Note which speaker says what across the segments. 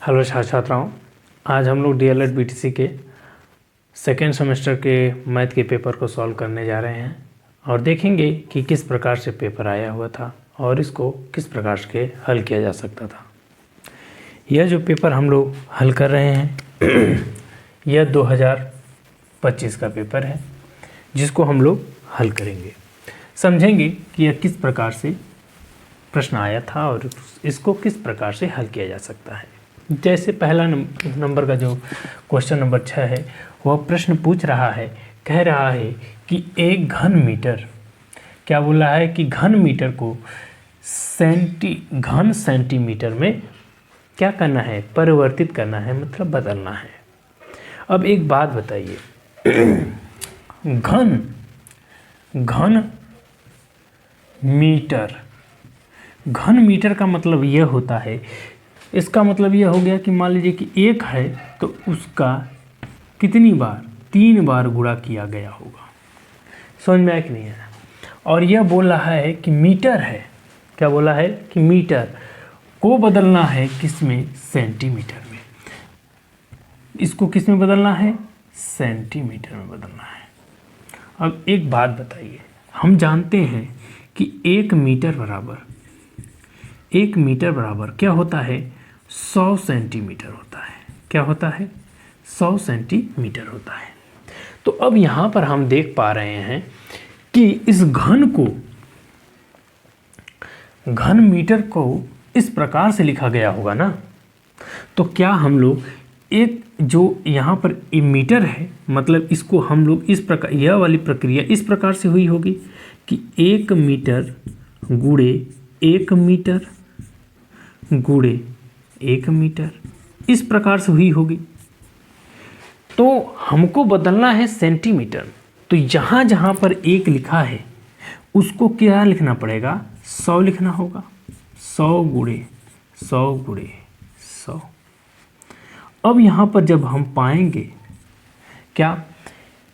Speaker 1: Hello छात्राओं, आज हम लोग डीएलएड बीटीसी के सेकेंड सेमेस्टर के मैथ के पेपर को सॉल्व करने जा रहे हैं और देखेंगे कि किस प्रकार से पेपर आया हुआ था और इसको किस प्रकार से हल किया जा सकता था। यह जो पेपर हम लोग हल कर रहे हैं यह 2025 का पेपर है, जिसको हम लोग हल करेंगे, समझेंगे कि यह किस प्रकार से प्रश्न आया था और इसको किस प्रकार से हल किया जा सकता है। जैसे पहला नंबर का जो क्वेश्चन नंबर 6 है, वह प्रश्न पूछ रहा है, कह रहा है कि एक घन मीटर, क्या बोला है कि घन मीटर को घन सेंटीमीटर में क्या करना है, परिवर्तित करना है, मतलब बदलना है। अब एक बात बताइए, घन मीटर का मतलब यह होता है, इसका मतलब यह हो गया कि मान लीजिए कि एक है तो उसका कितनी बार, 3 बार गुणा किया गया होगा। समझ में आया कि नहीं आया। और यह बोल रहा है कि मीटर है, क्या बोला है कि मीटर को बदलना है किस में, सेंटीमीटर में। इसको किस में बदलना है, सेंटीमीटर में बदलना है। अब एक बात बताइए, हम जानते हैं कि 1 मीटर बराबर क्या होता है, 100 सेंटीमीटर होता है। क्या होता है, 100 सेंटीमीटर होता है। तो अब यहाँ पर हम देख पा रहे हैं कि इस घन मीटर को इस प्रकार से लिखा गया होगा ना। तो क्या हम लोग एक जो यहाँ पर मीटर है, मतलब इसको हम लोग इस प्रकार, यह वाली प्रक्रिया इस प्रकार से हुई होगी कि 1 मीटर गुणे 1 मीटर गुणे 1 मीटर, इस प्रकार से हुई होगी। तो हमको बदलना है सेंटीमीटर। तो जहाँ जहाँ पर 1 लिखा है उसको क्या लिखना पड़ेगा, 100 लिखना होगा। 100 गुणे 100। अब यहाँ पर जब हम पाएंगे क्या,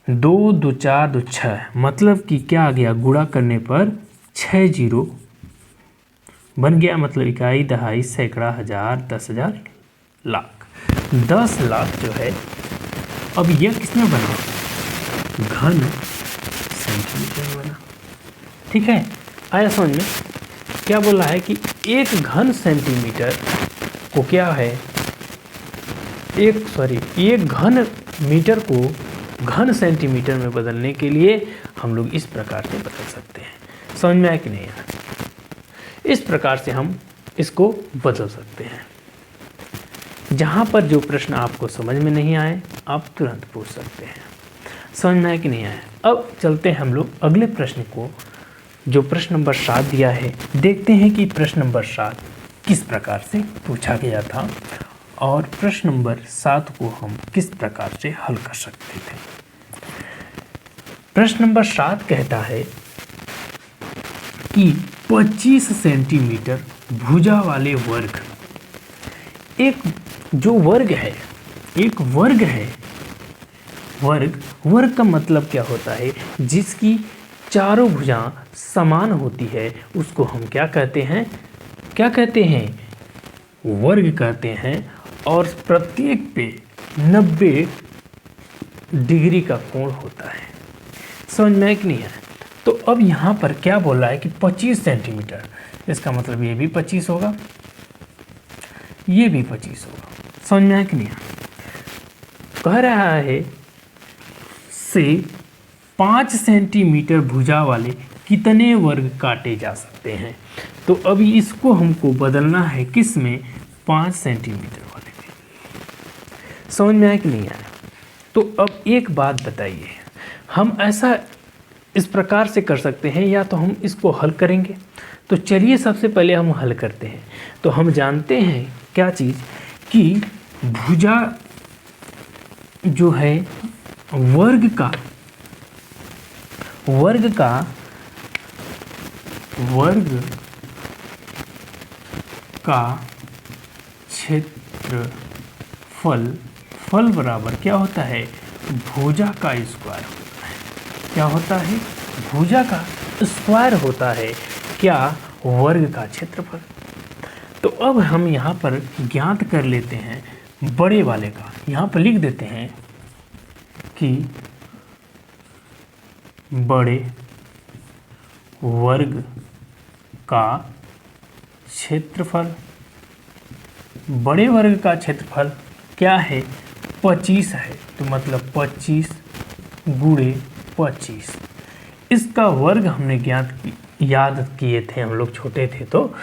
Speaker 1: 2 2 4 2 6, मतलब कि क्या आ गया, गुणा करने पर 6 जीरो बन गया, मतलब इकाई, दहाई, सैकड़ा, हजार, 10,000, लाख। 10 लाख जो है, अब यह किसमें बना, घन सेंटीमीटर में बना। ठीक है, आया समझ में। क्या बोला है कि एक घन सेंटीमीटर को क्या है, एक घन मीटर को घन सेंटीमीटर में बदलने के लिए हम लोग इस प्रकार से बदल सकते हैं। समझ में आया कि नहीं आया। इस प्रकार से हम इसको बदल सकते हैं। जहाँ पर जो प्रश्न आपको समझ में नहीं आए, आप तुरंत पूछ सकते हैं। समझ में आया कि नहीं आया। अब चलते हैं हम लोग अगले प्रश्न को, जो प्रश्न नंबर 7 दिया है। देखते हैं कि प्रश्न नंबर 7 किस प्रकार से पूछा गया था और प्रश्न नंबर 7 को हम किस प्रकार से हल कर सकते थे। प्रश्न नंबर 7 कहता है कि 25 सेंटीमीटर भुजा वाले वर्ग, एक जो वर्ग है, एक वर्ग है, वर्ग का मतलब क्या होता है, जिसकी चारों भुजा समान होती है, उसको हम क्या कहते हैं, वर्ग कहते हैं। और प्रत्येक पे 90 डिग्री का कोण होता है। समझ में कि नहीं है। तो अब यहाँ पर क्या बोल रहा है कि 25 सेंटीमीटर, इसका मतलब ये भी 25 होगा, ये भी 25 होगा। समझ में आया कि नहीं। कह रहा है से 5 सेंटीमीटर भुजा वाले कितने वर्ग काटे जा सकते हैं। तो अभी इसको हमको बदलना है किस में, 5 सेंटीमीटर वाले में। समझ में आया कि नहीं आया। तो अब एक बात बताइए, हम ऐसा इस प्रकार से कर सकते हैं या तो हम इसको हल करेंगे। तो चलिए सबसे पहले हम हल करते हैं। तो हम जानते हैं क्या चीज़, कि भुजा जो है वर्ग का क्षेत्रफल बराबर क्या होता है, भुजा का स्क्वायर होता है। क्या होता है, भुजा का स्क्वायर होता है क्या, वर्ग का क्षेत्रफल। तो अब हम यहाँ पर ज्ञात कर लेते हैं बड़े वाले का। यहाँ पर लिख देते हैं कि बड़े वर्ग का क्षेत्रफल, बड़े वर्ग का क्षेत्रफल क्या है, 25 है। तो मतलब 25 गुणे 25, इसका वर्ग हमने याद किए थे, हम लोग छोटे थे तो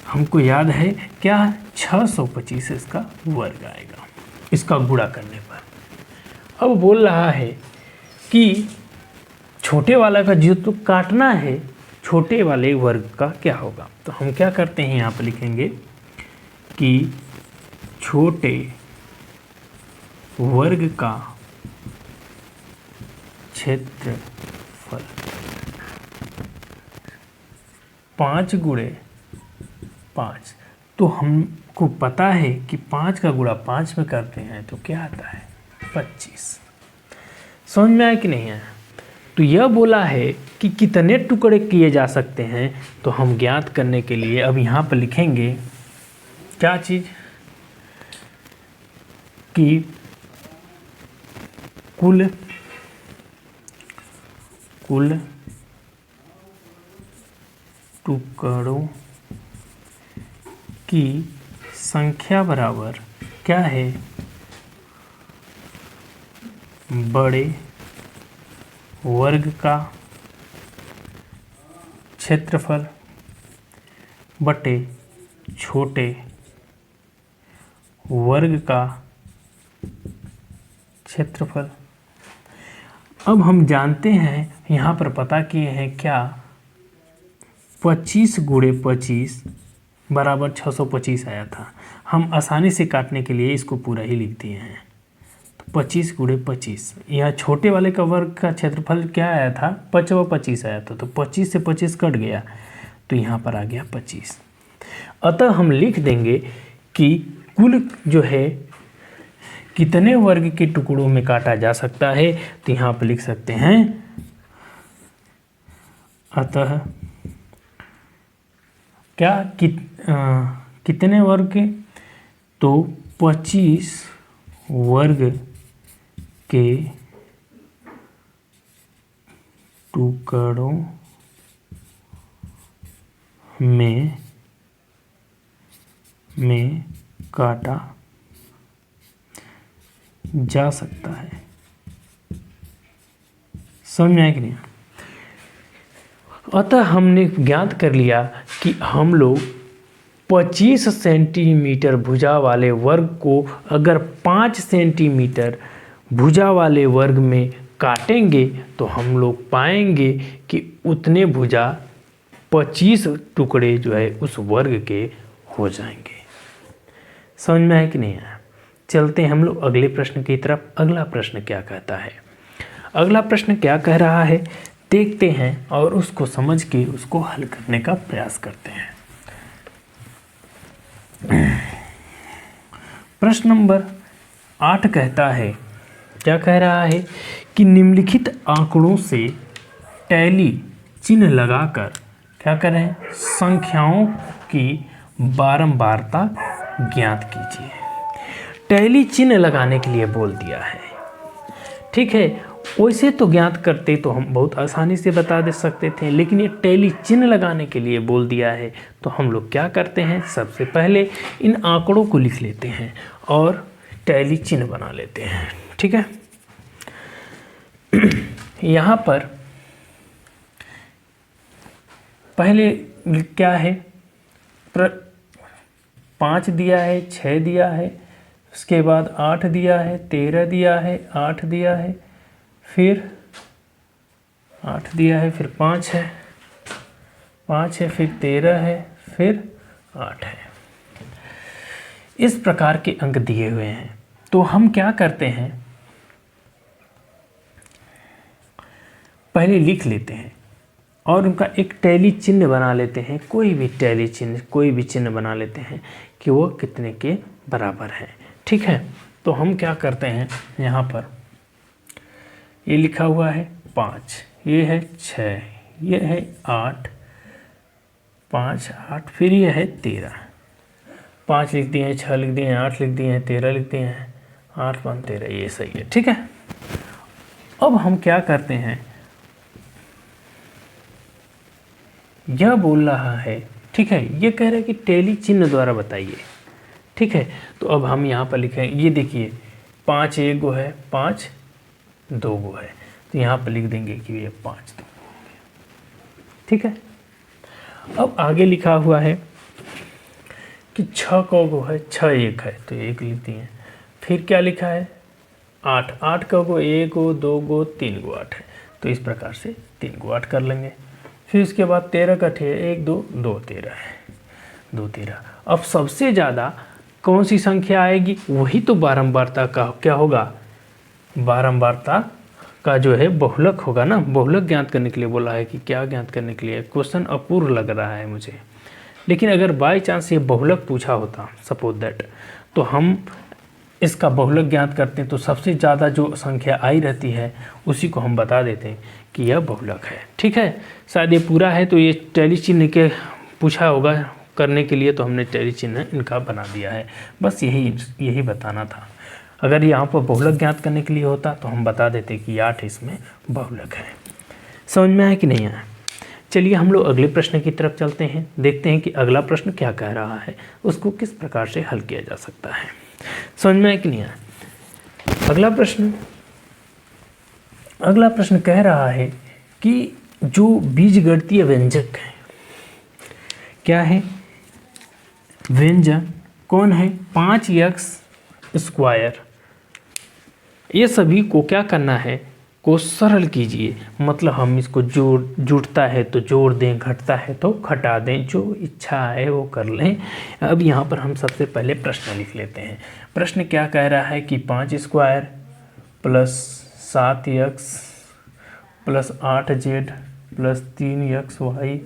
Speaker 1: हमको याद है क्या, 625 इसका वर्ग आएगा इसका गुणा करने पर। अब बोल रहा है कि छोटे वाला का जो तो काटना है, छोटे वाले वर्ग का क्या होगा। तो हम क्या करते हैं, यहाँ पर लिखेंगे कि छोटे वर्ग का क्षेत्रफल 5 गुणे 5। तो हमको पता है कि 5 का गुणा 5 में करते हैं तो क्या आता है, 25। समझ में आया कि नहीं आया। तो यह बोला है कि कितने टुकड़े किए जा सकते हैं। तो हम ज्ञात करने के लिए अब यहाँ पर लिखेंगे क्या चीज़, कि कुल टुकड़ों की संख्या बराबर क्या है, बड़े वर्ग का क्षेत्रफल बटे छोटे वर्ग का क्षेत्रफल। अब हम जानते हैं, यहाँ पर पता किए हैं क्या, 25 गुणे 25 बराबर 625 आया था। हम आसानी से काटने के लिए इसको पूरा ही लिख दिए हैं। तो 25 गुणे 25, यहाँ छोटे वाले का वर्ग का क्षेत्रफल क्या आया था, 25 आया था। तो 25 से 25 कट गया तो यहाँ पर आ गया 25। अतः हम लिख देंगे कि कुल जो है कितने वर्ग के टुकड़ों में काटा जा सकता है। तो यहाँ पर लिख सकते हैं, अतः क्या कितने वर्ग के, तो 25 वर्ग के टुकड़ों में काटा जा सकता है। समझ में आया कि नहीं। अतः हमने ज्ञात कर लिया कि हम लोग 25 सेंटीमीटर भुजा वाले वर्ग को अगर 5 सेंटीमीटर भुजा वाले वर्ग में काटेंगे तो हम लोग पाएंगे कि उतने भुजा 25 टुकड़े जो है उस वर्ग के हो जाएंगे। समझ में आया कि नहीं आया। चलते हैं हम लोग अगले प्रश्न की तरफ। अगला प्रश्न क्या कहता है, अगला प्रश्न क्या कह रहा है देखते हैं और उसको समझ के उसको हल करने का प्रयास करते हैं। प्रश्न नंबर 8 कहता है, क्या कह रहा है कि निम्नलिखित आंकड़ों से टैली चिन्ह लगाकर क्या करें, संख्याओं की बारंबारता ज्ञात कीजिए। टैली चिन्ह लगाने के लिए बोल दिया है, ठीक है। वैसे तो ज्ञात करते तो हम बहुत आसानी से बता दे सकते थे, लेकिन ये टैली चिन्ह लगाने के लिए बोल दिया है। तो हम लोग क्या करते हैं, सबसे पहले इन आंकड़ों को लिख लेते हैं और टैली चिन्ह बना लेते हैं, ठीक है। यहाँ पर पहले क्या है, 5 दिया है, 6 दिया है, उसके बाद 8 दिया है, 13 दिया है, 8 दिया है, फिर 8 दिया है, फिर 5 है, 5 है, फिर 13 है, फिर 8 है। इस प्रकार के अंक दिए हुए हैं। तो हम क्या करते हैं, पहले लिख लेते हैं और उनका एक टैली चिन्ह बना लेते हैं। कोई भी टैली चिन्ह, कोई भी चिन्ह बना लेते हैं कि वो कितने के बराबर है, ठीक है। तो हम क्या करते हैं, यहाँ पर ये लिखा हुआ है 5, ये है 6, ये है 8, 5 8, फिर ये है 13। 5 लिख दिए हैं, 6 लिख दिए हैं, 8 लिख दिए हैं, 13 लिख दिए हैं, 8 5 13, ये सही है। ठीक है, अब हम क्या करते हैं, यह बोल रहा है, ठीक है, ये कह रहा है कि टेली चिन्ह द्वारा बताइए। ठीक है, तो अब हम यहाँ पर लिखें, ये देखिए 5 एक गो है, 5 दो गो है, तो यहाँ पर लिख देंगे कि ये 5 दो गो हो गया। ठीक है, अब आगे लिखा हुआ है कि 6 का गो है, 6 एक है, तो 1 लिख दिए। फिर क्या लिखा है, 8, 8 का गो 1 गो 2 गो 3 गो 8 है, तो इस प्रकार से 3 गो 8 कर लेंगे। फिर उसके बाद 13 का 1 2 2 13 है, 2 13। अब सबसे ज़्यादा कौन सी संख्या आएगी, वही तो बारंबारता का क्या होगा, बारंबारता का जो है बहुलक होगा ना। बहुलक ज्ञात करने के लिए बोला है कि क्या ज्ञात करने के लिए, क्वेश्चन अपूर्ण लग रहा है मुझे, लेकिन अगर बाय चांस ये बहुलक पूछा होता सपोज दैट, तो हम इसका बहुलक ज्ञात करते हैं, तो सबसे ज़्यादा जो संख्या आई रहती है उसी को हम बता देते हैं कि यह बहुलक है। ठीक है, शायद ये पूरा है, तो ये टैली चिन्ह के पूछा होगा करने के लिए, तो हमने टैली चिन्ह इनका बना दिया है। बस यही बताना था। अगर यहाँ पर बहुलक ज्ञात करने के लिए होता तो हम बता देते कि 8 इसमें बहुलक है। समझ में आया कि नहीं आया? चलिए हम लोग अगले प्रश्न की तरफ चलते हैं, देखते हैं कि अगला प्रश्न क्या कह रहा है, उसको किस प्रकार से हल किया जा सकता है। समझ में आया कि नहीं आया? अगला प्रश्न कह रहा है कि जो बीजगणितीय व्यंजक है, क्या है व्यंजक, कौन है 5x², ये सभी को क्या करना है, को सरल कीजिए। मतलब हम इसको जुड़ता है तो जोड़ दें, घटता है तो घटा दें, जो इच्छा है वो कर लें। अब यहाँ पर हम सबसे पहले प्रश्न लिख लेते हैं। प्रश्न क्या कह रहा है कि 5² plus 7x plus 8z plus 3xy,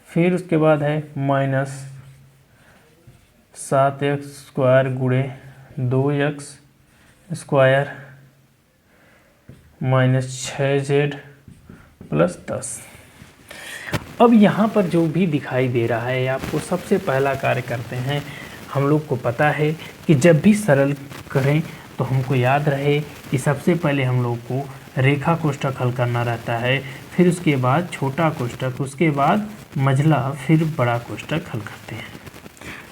Speaker 1: फिर उसके बाद है माइनस 7x² गुणे 2x² माइनस 6z प्लस 10। अब यहाँ पर जो भी दिखाई दे रहा है आपको, सबसे पहला कार्य करते हैं, हम लोग को पता है कि जब भी सरल करें तो हमको याद रहे कि सबसे पहले हम लोग को रेखा कोष्ठक हल करना रहता है, फिर उसके बाद छोटा कोष्ठक, उसके बाद मझला, फिर बड़ा कोष्ठक हल करते हैं।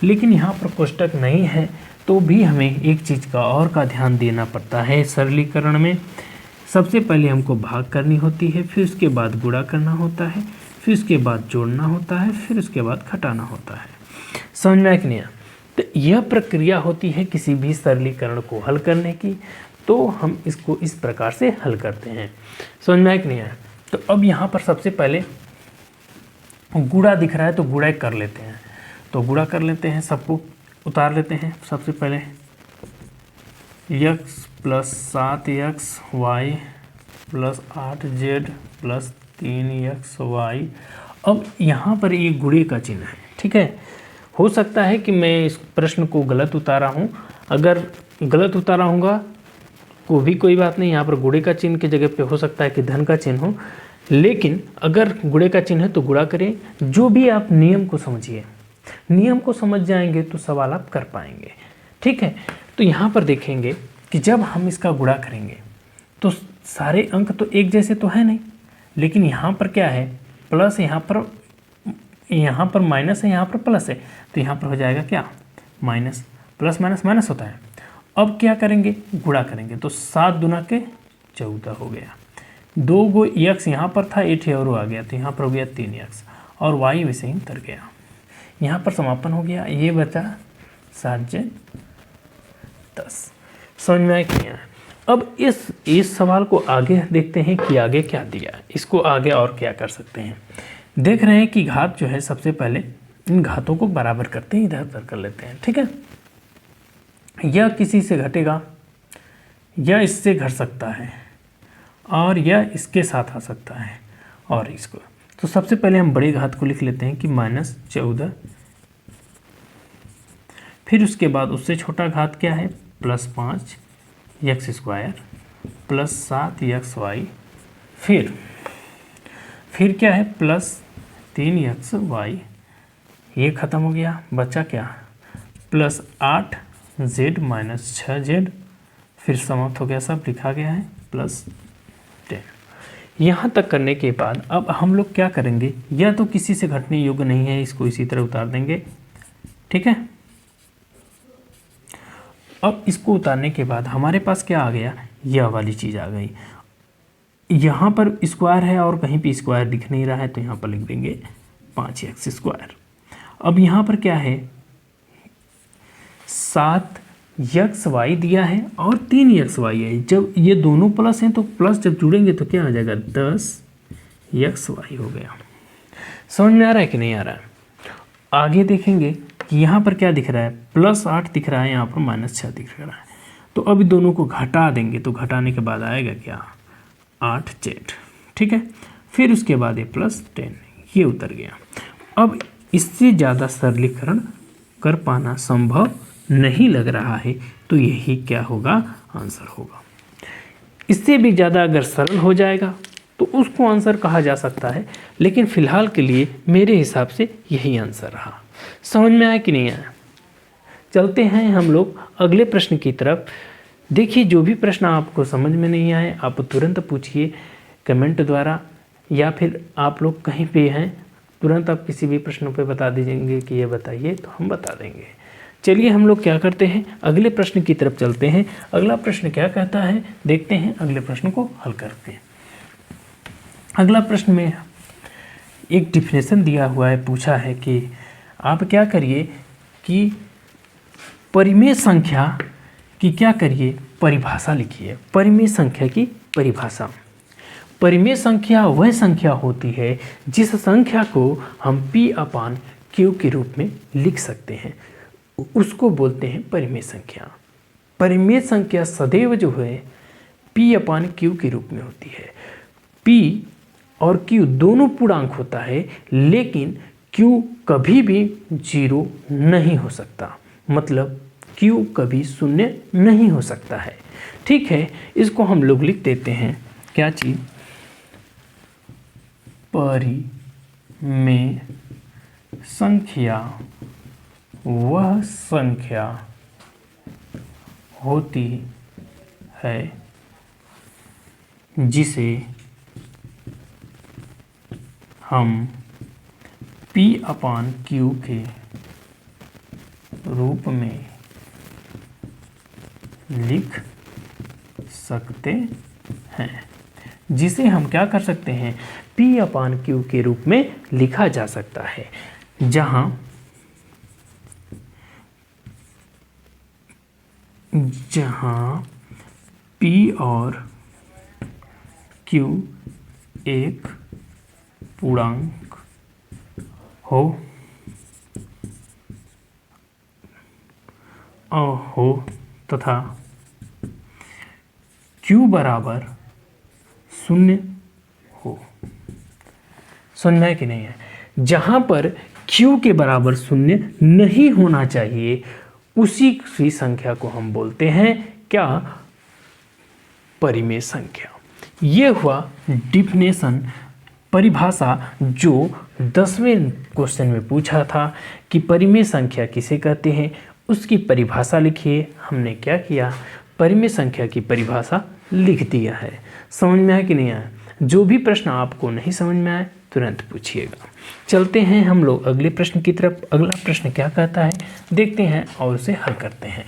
Speaker 1: लेकिन यहाँ पर कोष्ठक नहीं है तो भी हमें एक चीज़ का और का ध्यान देना पड़ता है सरलीकरण में। सबसे पहले हमको भाग करनी होती है, फिर उसके बाद गुणा करना होता है, फिर उसके बाद जोड़ना होता है, फिर उसके बाद घटाना होता है। समझ में आया कि नहीं? तो यह प्रक्रिया होती है किसी भी सरलीकरण को हल करने की, तो हम इसको इस प्रकार से हल करते हैं। समझ में आया कि नहीं आया? तो अब यहाँ पर सबसे पहले गुणा दिख रहा है तो गुणा कर लेते हैं, तो गुणा कर लेते हैं, सबको उतार लेते हैं। सबसे पहले x plus 7xy plus 8z plus 3xy। अब यहाँ पर एक गुणे का चिन्ह है, ठीक है। हो सकता है कि मैं इस प्रश्न को गलत उतारा हूँ, अगर गलत उतारा होगा को भी कोई बात नहीं, यहाँ पर गुणे का चिन्ह की जगह पे हो सकता है कि धन का चिन्ह हो, लेकिन अगर गुणे का चिन्ह है तो गुणा करें। जो भी आप नियम को समझिए, नियम को समझ जाएंगे तो सवाल आप कर पाएंगे, ठीक है। तो यहाँ पर देखेंगे कि जब हम इसका गुणा करेंगे तो सारे अंक तो एक जैसे तो है नहीं, लेकिन यहाँ पर क्या है प्लस, यहाँ पर माइनस है, यहाँ पर प्लस है, तो यहाँ पर हो जाएगा क्या माइनस, प्लस माइनस माइनस होता है। अब क्या करेंगे गुणा करेंगे तो 7 दूना के 14 हो गया, 2 गो x यहाँ पर था, 8 और आ गया, तो यहाँ पर हो गया 3x और y वैसे ही उतर गया। यहाँ पर समापन हो गया, ये बचा 7z 10। समझ में आया कि नहीं? अब इस सवाल को आगे देखते हैं कि आगे क्या दिया, इसको आगे और क्या कर सकते हैं। देख रहे हैं कि घात जो है, सबसे पहले इन घातों को बराबर करते हैं, इधर उधर कर लेते हैं, ठीक है। यह किसी से घटेगा, यह इससे घट सकता है और यह इसके साथ आ सकता है और इसको। तो सबसे पहले हम बड़े घात को लिख लेते हैं कि -14, फिर उसके बाद उससे छोटा घात क्या है +5 x² प्लस 7xy, फिर क्या है +3xy, ये ख़त्म हो गया, बचा क्या प्लस 8z माइनस 6z, फिर समाप्त हो गया, सब लिखा गया है, प्लस 10। यहाँ तक करने के बाद अब हम लोग क्या करेंगे, यह तो किसी से घटने योग्य नहीं है, इसको इसी तरह उतार देंगे, ठीक है। अब इसको उतारने के बाद हमारे पास क्या आ गया, यह वाली चीज़ आ गई। यहाँ पर स्क्वायर है और कहीं पे स्क्वायर दिख नहीं रहा है, तो यहाँ पर लिख देंगे 5x²। अब यहाँ पर क्या है, 7xy दिया है और 3xy है। जब ये दोनों प्लस हैं तो प्लस जब जुड़ेंगे तो क्या आ जाएगा, 10xy हो गया। समझ में आ रहा है कि नहीं आ रहा है। आगे देखेंगे कि यहाँ पर क्या दिख रहा है, प्लस 8 दिख रहा है, यहाँ पर माइनस 6 दिख रहा है। तो अभी दोनों को घटा देंगे, तो घटाने के बाद आएगा क्या, 8z, ठीक है। फिर उसके बाद ये प्लस 10, ये उतर गया। अब इससे ज़्यादा सरलीकरण कर पाना संभव नहीं लग रहा है, तो यही क्या होगा, आंसर होगा। इससे भी ज़्यादा अगर सरल हो जाएगा तो उसको आंसर कहा जा सकता है, लेकिन फ़िलहाल के लिए मेरे हिसाब से यही आंसर रहा। समझ में आया कि नहीं आया। चलते हैं हम लोग अगले प्रश्न की तरफ। देखिए, जो भी प्रश्न आपको समझ में नहीं आए आप तुरंत पूछिए कमेंट द्वारा, या फिर आप लोग कहीं पे हैं तुरंत आप किसी भी प्रश्न पे बता दीजिएंगे कि ये बताइए, तो हम बता देंगे। चलिए हम लोग क्या करते हैं, अगले प्रश्न की तरफ चलते हैं। अगला प्रश्न क्या कहता है, देखते हैं, अगले प्रश्न को हल करते हैं। अगला प्रश्न में एक डिफिनेशन दिया हुआ है, पूछा है कि आप क्या करिए कि परिमेय संख्या की क्या करिए, परिभाषा लिखिए। परिमेय संख्या की परिभाषा, परिमेय संख्या वह संख्या होती है जिस संख्या को हम P/Q के रूप में लिख सकते हैं, उसको बोलते हैं परिमेय संख्या। परिमेय संख्या सदैव जो है P/Q के रूप में होती है। P और Q दोनों पूर्णांक होता है, लेकिन Q कभी भी 0 नहीं हो सकता, मतलब Q कभी शून्य नहीं हो सकता है, ठीक है। इसको हम लोग लिख देते हैं, क्या चीज़, परिमेय संख्या वह संख्या होती है जिसे हम P/Q के रूप में लिख सकते हैं, जिसे हम क्या कर सकते हैं, P/Q के रूप में लिखा जा सकता है, जहाँ P और Q एक पूर्णांक हो तथा Q बराबर 0 हो। समझ में है कि नहीं है। जहाँ पर Q के बराबर 0 नहीं होना चाहिए, उसी संख्या को हम बोलते हैं क्या, परिमेय संख्या। ये हुआ डिफिनेशन, परिभाषा, जो 10वें क्वेश्चन में पूछा था कि परिमेय संख्या किसे कहते हैं, उसकी परिभाषा लिखिए। हमने क्या किया, परिमेय संख्या की परिभाषा लिख दिया है। समझ में आया कि नहीं आया। जो भी प्रश्न आपको नहीं समझ में आए तुरंत पूछिएगा। चलते हैं हम लोग अगले प्रश्न की तरफ। अगला प्रश्न क्या कहता है देखते हैं और उसे हल करते हैं।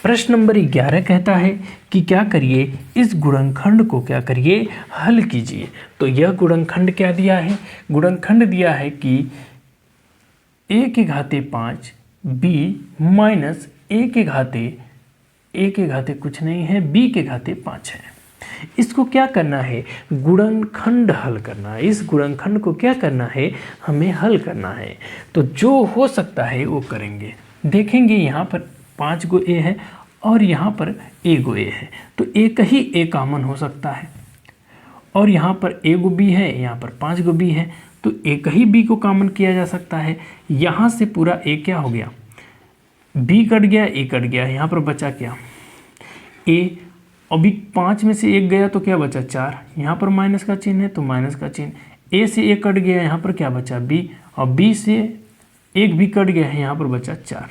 Speaker 1: प्रश्न नंबर 11 कहता है कि क्या करिए, इस गुणनखंड को क्या करिए, हल कीजिए। तो यह गुणनखंड क्या दिया है, गुणनखंड दिया है कि a के घाते 5 b माइनस a के घाते कुछ नहीं है, b के घाते 5 है। इसको क्या करना है, गुणनखंड हल करना है। इस गुणनखंड को क्या करना है, हमें हल करना है। तो जो हो सकता है वो करेंगे। देखेंगे यहाँ पर 5 गो a है और यहाँ पर a गो a है, तो एक ही a कॉमन हो सकता है, और यहाँ पर a गो b है, यहाँ पर 5 गो b है, तो एक ही b को कॉमन किया जा सकता है। यहाँ से पूरा a क्या हो गया, b कट गया, a कट गया, यहाँ पर बचा क्या, a अभी 5 में से 1 गया तो क्या बचा 4, यहाँ पर माइनस का चिन्ह है तो माइनस का चिन्ह, a से 1 कट गया, यहाँ पर क्या बचा b, और b से 1 भी कट गया है, यहाँ पर बचा 4।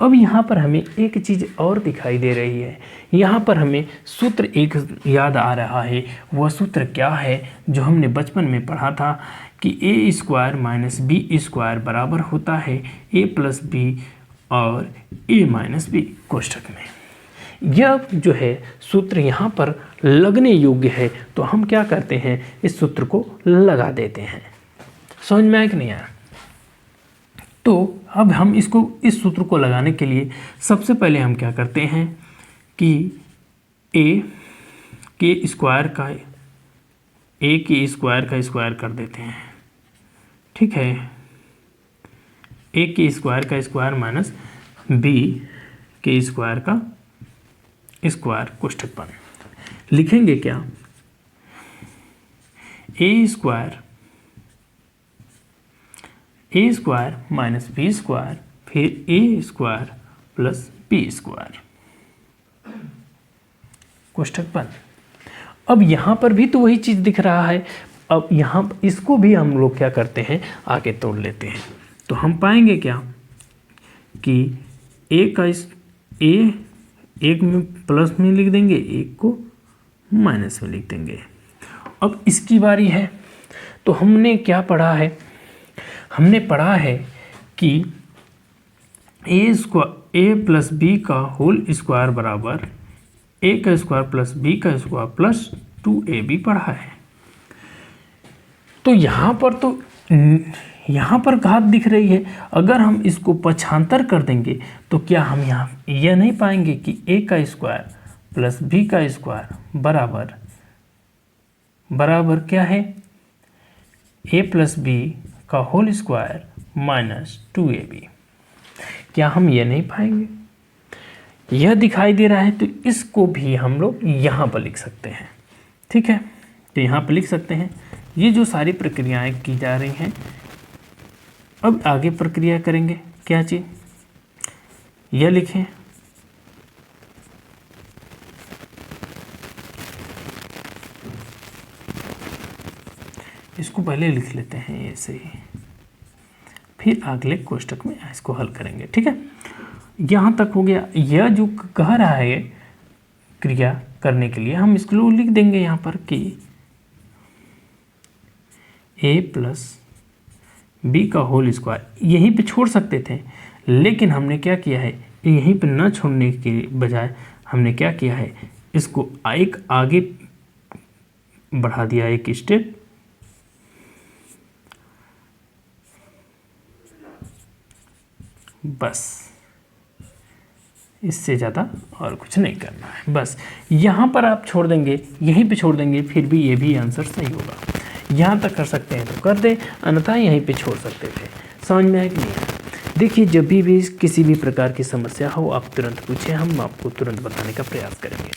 Speaker 1: अब यहाँ पर हमें एक चीज़ और दिखाई दे रही है, यहाँ पर हमें सूत्र एक याद आ रहा है। वह सूत्र क्या है जो हमने बचपन में पढ़ा था कि a square minus b square बराबर होता है a प्लस बी और a माइनस बी कोष्ठक में। यह जो है सूत्र यहाँ पर लगने योग्य है, तो हम क्या करते हैं, इस सूत्र को लगा देते हैं। समझ में आया कि नहीं आया? तो अब हम इस सूत्र को लगाने के लिए सबसे पहले हम क्या करते हैं कि a के स्क्वायर का स्क्वायर कर देते हैं, ठीक है। a के स्क्वायर का स्क्वायर माइनस b के स्क्वायर का स्क्वायर कोष्ठक बंद। लिखेंगे क्या, a square minus b square फिर a square plus b square कोष्ठक बंद। अब यहाँ पर भी तो वही चीज़ दिख रहा है। अब यहाँ इसको भी हम लोग क्या करते हैं, आगे तोड़ लेते हैं। तो हम पाएंगे क्या कि एक में प्लस में लिख देंगे, एक को माइनस में लिख देंगे। अब इसकी बारी है, तो हमने क्या पढ़ा है, हमने पढ़ा है कि a प्लस बी का होल स्क्वायर बराबर a का स्क्वायर प्लस b का स्क्वायर प्लस 2ab पढ़ा है। तो यहाँ पर घात दिख रही है। अगर हम इसको पक्षांतर कर देंगे तो क्या हम यहाँ यह नहीं पाएंगे कि a का स्क्वायर प्लस b का स्क्वायर बराबर क्या है, a प्लस बी का होल स्क्वायर माइनस 2ab। क्या हम ये नहीं पाएंगे? यह दिखाई दे रहा है, तो इसको भी हम लोग यहाँ पर लिख सकते हैं, ठीक है। तो यहाँ पर लिख सकते हैं। ये जो सारी प्रक्रियाएं की जा रही हैं, अब आगे प्रक्रिया करेंगे। क्या चीज़, यह लिखें इसको पहले लिख लेते हैं ऐसे ही, फिर अगले कोष्ठक में इसको हल करेंगे, ठीक है। यहाँ तक हो गया। यह जो कह रहा है क्रिया करने के लिए, हम इसको लिख देंगे यहाँ पर कि a प्लस बी का होल स्क्वायर, यहीं पे छोड़ सकते थे, लेकिन हमने क्या किया है, यहीं पे न छोड़ने के बजाय हमने क्या किया है, इसको एक आगे बढ़ा दिया, एक स्टेप, बस इससे ज़्यादा और कुछ नहीं करना है। बस यहाँ पर आप छोड़ देंगे, यहीं पे छोड़ देंगे, फिर भी ये भी आंसर सही होगा। यहाँ तक कर सकते हैं तो कर दे, अन्यथा यहीं पे छोड़ सकते थे। समझ में आया कि नहीं? देखिए, जब भी किसी भी प्रकार की समस्या हो, आप तुरंत पूछें, हम आपको तुरंत बताने का प्रयास करेंगे।